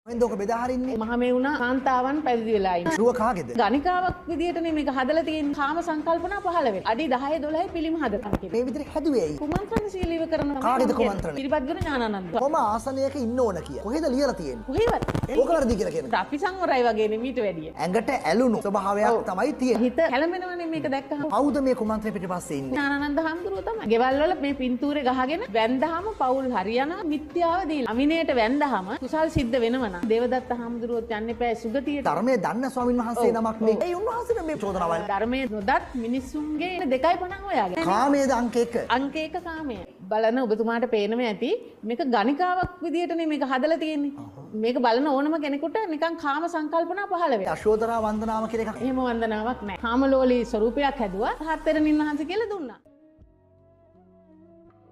වෙන්දෝක බෙදා හරින්නේ මහා මේ වුණා කාන්තාවන් පැවිදි වෙලා ඉන්න. රුව කාගේද? ගණිකාවක් විදියටනේ මේක හදලා තියෙන්නේ. කාම සංකල්පනා 15 වෙනි. අඩි 10 12 පිළිම හදලා තියෙන්නේ. මේ විදිහට හැදුවේ ඇයි? කුමන්ත්‍රණශීලීව කරනවා. කාගේද කුමන්ත්‍රණ? පිළිපද්ගුණ ඥානানন্দ. කොම ආසනයක ඉන්න ඕන කිය. කොහෙද ලියලා තියෙන්නේ? කොහෙවත්. ඕක වැරදි කියලා කියනවා. අපි සංවරයි වගේ නේ මීට වැඩිය. ඇඟට ඇලුණු ස්වභාවයක් තමයි තියෙන්නේ. හිත කැළඹෙනවනේ මේක දැක්කහම. කවුද මේ කුමන්ත්‍රණය පිටිපස්සේ ඉන්නේ? ඥානানন্দ හාමුදුරුවෝ තමයි. ගෙවල් වල මේ පින්තූරේ ගහගෙන වැන්දහම පවුල් හරියනවා මිත්‍යාව දීලා. අවිනයට වැන්දහම කුසල් සිද්ධ වෙනවනම් දේවදත්ත හාමුදුරුවෝත් යන්නේ පෑ සුගතියට. ධර්මයේ දන්න ස්වාමින් වහන්සේ නමක් නේ. ඒ උන්වහන්සේට මේ චෝදනාවල්. ධර්මයේ නොදත් මිනිස්සුන්ගේ 2.50 හොයාගෙන. කාමයේද අංක 1. අංක 1 කාමය. බලන ඔබතුමාට පේනම ඇති මේක ගණිකාවක් විදියටනේ මේක හදලා තියෙන්නේ. මේක බලන ඕනම කෙනෙකුට නිකන් කාම සංකල්පනා 15 වෙනවා. අශෝදරා වන්දනාව කියලා එකක්. එහෙම වන්දනාවක් නැහැ. කාමලෝලී ස්වරූපයක් හැදුවා. හත්තරණින් වහන්සේ කියලා දුන්නා.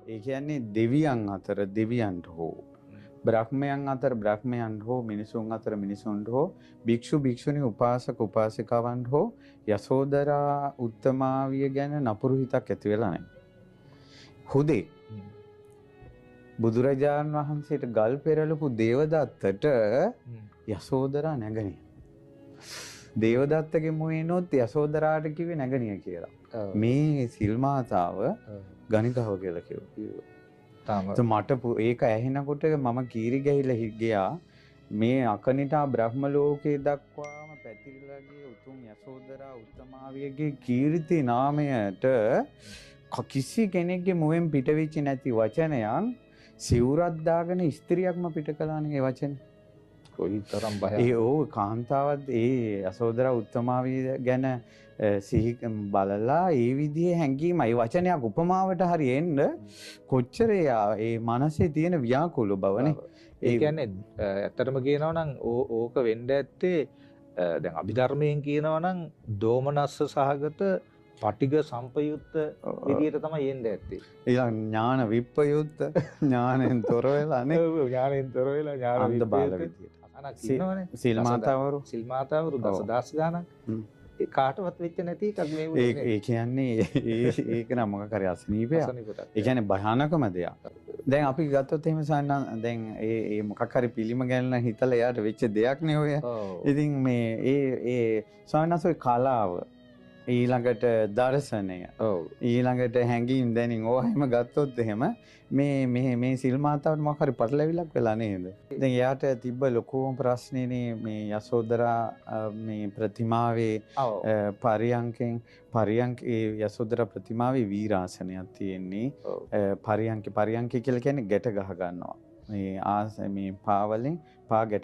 ඒ කියන්නේ දෙවියන් අතර දෙවියන්ට හෝ බ්‍රහ්මයන් අතර බ්‍රහ්මයන්ට හෝ මිනිසුන් අතර මිනිසුන්ට හෝ භික්ෂු භික්ෂුණී උපාසක උපාසිකාවන්ට හෝ යසෝදරා උත්තමාවිය ගැන නපුරු හිතක් ඇති වෙලා නැහැ. හුදේ බුදුරජාණන් වහන්සේට ගල් පෙරලපු දේවදත්තට යසෝදරා නැගණිය. දේවදත්තගේ මුවේනොත් යසෝදරාට කිව්වේ නැගණිය කියලා. මේ සිල් මාතාව ගණිකාව කියලා කිව්වා. මට ඒක ඇහෙනකොට මම කීරි ගහිලා ගියා. මේ අකනිටා බ්‍රහ්ම ලෝකේ දක්වාම පැතිරිලා ගිය උතුම් යසෝදරා උත්තමාවියගේ කීර්ති නාමයට කිසි කෙනෙක්ගේ මුවෙන් පිටවෙච්ච නැති වචනයක් සිවුරක් දාගෙන ස්ත්‍රියක්ම පිට කළානේ ඒ වචනේ. කොයිතරම් බය. ඒ කාන්තාවත් ඒ යසෝදරා උත්තමාවිය ගැන සිහි බලලා ඒ විදිහේ හැඟීම ඒ වචනයක් උපමාවට හරි එන්න කොච්චර ඒ මනසේ තියෙන ව්‍යාකූල බවනේ. ඒ කියන්නේ ඇත්තටම කියනවා නම් ඕක වෙන්න ඇත්තේ දැන් අභිධර්මයෙන් කියනවා නම් දෝමනස්ස සහගත පටිඝ සම්පයුක්ත විදියට තමයි එන්න ඇත්තේ. ඊළඟ ඥාන විප්පයුක්ත ඥානෙන් තොර වෙලානේ. ඥානෙන් තොර වෙලා ඥාන අන්ධ බාල විදියට. අනක් ඉන්නවනේ. සීල් මාතාවරු. සිල් මාතාවරු දසදහස් ගාණක්. ඒ කාටවත් වෙච්ච නැති එකක් මේ වුණේ. ඒ කියන්නේ ඒක නම් මොකක් හරි අසනීපයක්. ඒ කියන්නේ භයානකම දෙයක්. දැන් අපි ගත්තොත් එහෙම සාන්න දැන් ඒ මොකක් හරි පිළිම ගැන හිතලා එයාට වෙච්ච දෙයක් නේ ඔය. ඉතින් මේ ඒ සාන්නසොයි කලාව ඊළඟට දර්ශනය ඊළඟට හැඟීම් දැනින් ඕවා එහෙම ගත්තොත් එහෙම මේ සිල් මාතාවට මොකක් හරි පටලැවිලක් වෙලා නේද? දැන් එයාට තිබ්බ ලොකුම ප්‍රශ්නේනේ මේ යසෝදරා මේ ප්‍රතිමාවේ පරියංකේ යසෝදරා ප්‍රතිමාවේ වීරාසනයක් තියෙන්නේ. පරියංකේ කියලා කියන්නේ ගැට ගහ ගන්නවා. මේ මේ පාවලින් පා ගැට